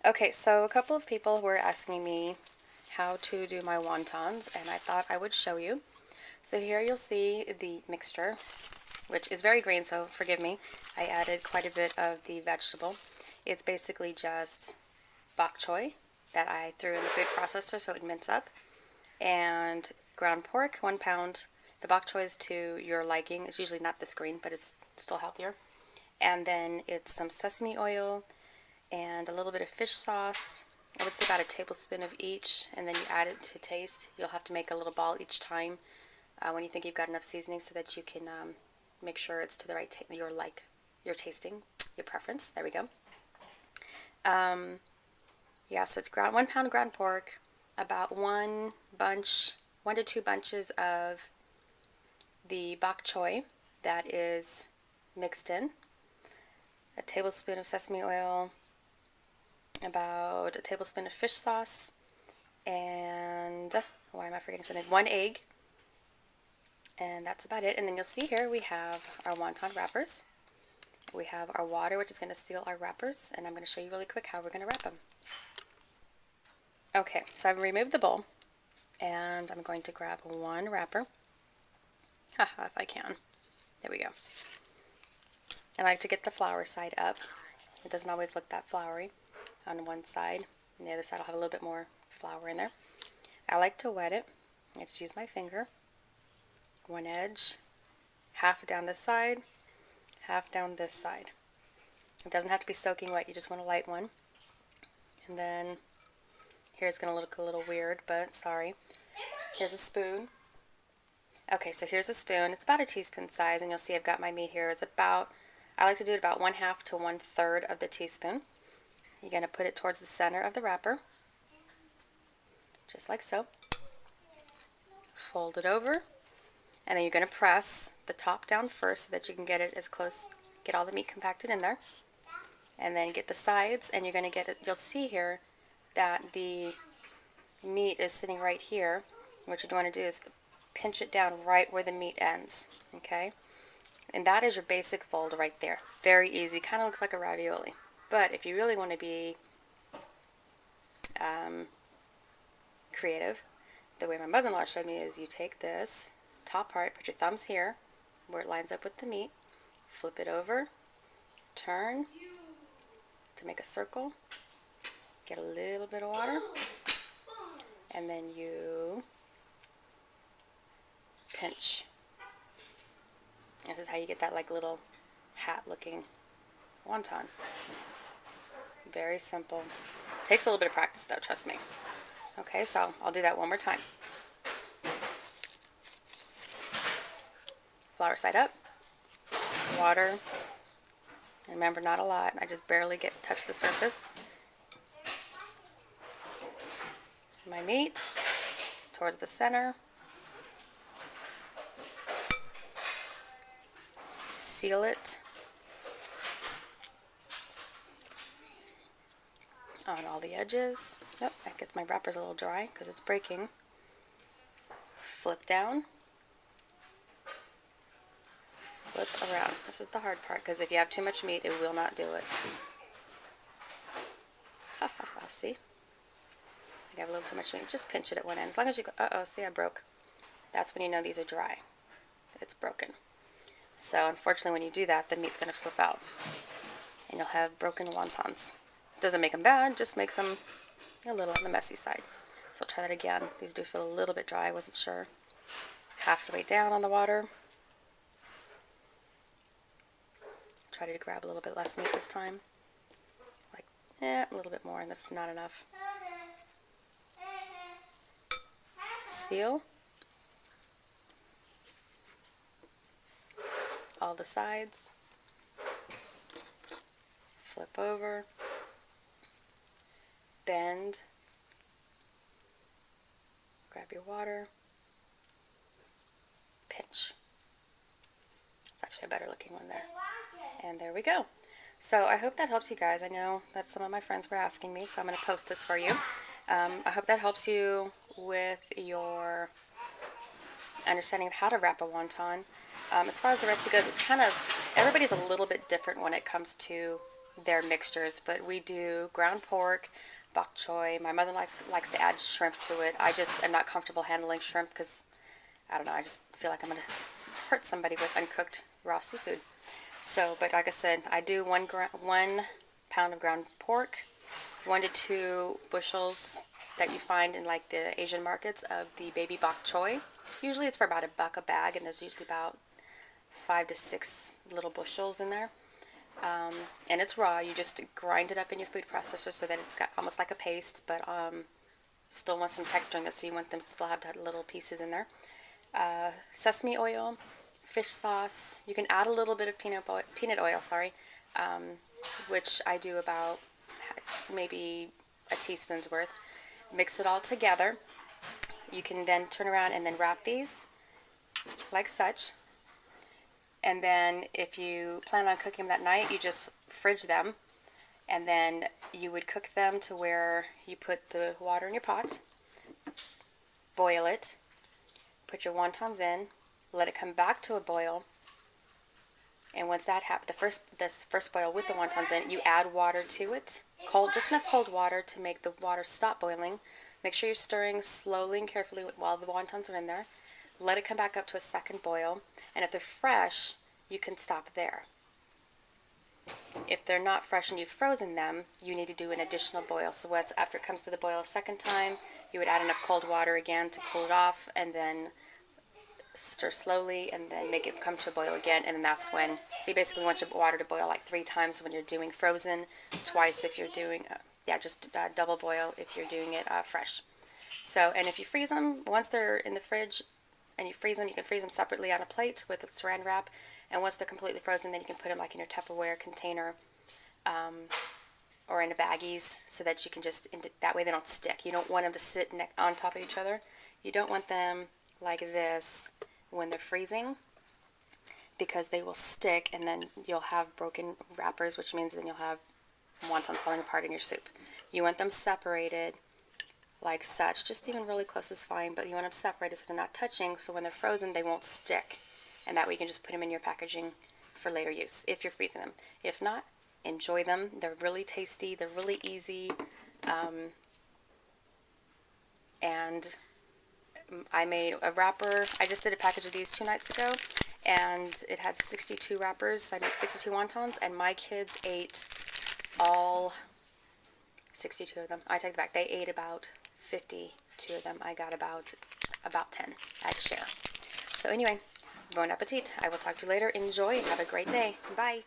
Okay, so a couple of people were asking me how to do my wontons, and I thought I would show you. So here you'll see the mixture, which is very green, so forgive me. I added quite a bit of the vegetable. It's basically just bok choy that I threw in the food processor so it would mince up, and ground pork, 1 pound. The bok choy is to your liking. It's usually not this green, but it's still healthier. And then it's some sesame oil and a little bit of fish sauce. I would say about a tablespoon of each, and then you add it to taste. You'll have to make a little ball each time when you think you've got enough seasoning so that you can make sure it's to the right your tasting, your preference. There we go. Yeah, so it's 1 pound ground pork, about 1 to 2 bunches of the bok choy that is mixed in, a tablespoon of sesame oil, about a tablespoon of fish sauce, and why am I forgetting something? 1 egg, and that's about it. And then you'll see here we have our wonton wrappers. We have our water, which is going to seal our wrappers, and I'm going to show you really quick how we're going to wrap them. Okay, so I've removed the bowl, and I'm going to grab one wrapper. Haha, if I can. There we go. I like to get the flour side up. It doesn't always look that floury on one side, and the other side will have a little bit more flour in there. I like to wet it. I just use my finger. One edge, half down this side, half down this side. It doesn't have to be soaking wet, you just want a light one. And then here it's going to look a little weird, but sorry. Here's a spoon. Okay, so here's a spoon. It's about a teaspoon size, and you'll see I've got my meat here. It's about, I like to do it about 1/2 to 1/3 of the teaspoon. You're going to put it towards the center of the wrapper, just like so. Fold it over, and then you're going to press the top down first so that you can get it as close, get all the meat compacted in there. And then get the sides, and you're going to get it, you'll see here that the meat is sitting right here. What you want to do is pinch it down right where the meat ends, okay? And that is your basic fold right there. Very easy, kind of looks like a ravioli. But if you really want to be creative, the way my mother-in-law showed me is you take this top part, put your thumbs here where it lines up with the meat, flip it over, turn to make a circle, get a little bit of water, and then you pinch. This is how you get that like little hat looking wonton. Very simple. Takes a little bit of practice though, trust me. Okay, so I'll do that one more time. Flour side up, water, and remember, not a lot. I just barely touch the surface. My meat towards the center. Seal it on all the edges. Yep, that gets my wrappers a little dry because it's breaking. Flip down. Flip around. This is the hard part because if you have too much meat, it will not do it. Ha ha ha, see? I have a little too much meat. Just pinch it at one end. As long as you go, uh-oh, see, I broke. That's when you know these are dry. It's broken. So unfortunately when you do that, the meat's going to flip out. And you'll have broken wontons. Doesn't make them bad, just makes them a little on the messy side. So I'll try that again. These do feel a little bit dry, I wasn't sure. Halfway down on the water. Try to grab a little bit less meat this time. Like, a little bit more, and that's not enough. Seal. All the sides. Flip over. Bend. Grab your water. Pinch. It's actually a better looking one there. And there we go. So I hope that helps you guys. I know that some of my friends were asking me, so I'm going to post this for you. I hope that helps you with your understanding of how to wrap a wonton. As far as the recipe goes, it's kind of, everybody's a little bit different when it comes to their mixtures, but we do ground pork, bok choy. My mother likes to add shrimp to it. I just am not comfortable handling shrimp because, I don't know, I just feel like I'm going to hurt somebody with uncooked raw seafood. So, but like I said, I do 1 pound of ground pork, 1 to 2 bushels that you find in like the Asian markets of the baby bok choy. Usually it's for about $1 a bag, and there's usually about 5 to 6 little bushels in there. And it's raw. You just grind it up in your food processor so that it's got almost like a paste, but still want some texture in there, so you want them to still have little pieces in there. Sesame oil, fish sauce. You can add a little bit of peanut oil, which I do about maybe a teaspoon's worth. Mix it all together. You can then turn around and then wrap these like such. And then if you plan on cooking them that night, you just fridge them. And then you would cook them to where you put the water in your pot, boil it, put your wontons in, let it come back to a boil. And once that happens, this first boil with the wontons in, you add water to it, just enough cold water to make the water stop boiling. Make sure you're stirring slowly and carefully while the wontons are in there. Let it come back up to a second boil, and if they're fresh, you can stop there. If they're not fresh and you've frozen them, you need to do an additional boil. So after it comes to the boil a second time, you would add enough cold water again to cool it off, and then stir slowly, and then make it come to a boil again, and then that's when, so you basically want your water to boil like 3 times when you're doing frozen, twice if you're doing, double boil if you're doing it fresh. So, and if you freeze them, once they're in the fridge and you freeze them, you can freeze them separately on a plate with a saran wrap, and once they're completely frozen, then you can put them like in your Tupperware container, or in a baggies, so that you can that way they don't stick. You don't want them to sit on top of each other. You don't want them like this when they're freezing, because they will stick, and then you'll have broken wrappers, which means then you'll have wontons falling apart in your soup. You want them separated like such. Just even really close is fine, but you want them separated so they're not touching, so when they're frozen they won't stick, and that way you can just put them in your packaging for later use if you're freezing them. If not, enjoy them. They're really tasty, they're really easy, and I made a wrapper. I just did a package of these 2 nights ago, and it had 62 wrappers. I made 62 wontons, and my kids ate all 62 of them. I take it back. They ate about 52 of them. I got about 10. I'd share. So anyway, bon appetit. I will talk to you later. Enjoy. Have a great day. Bye.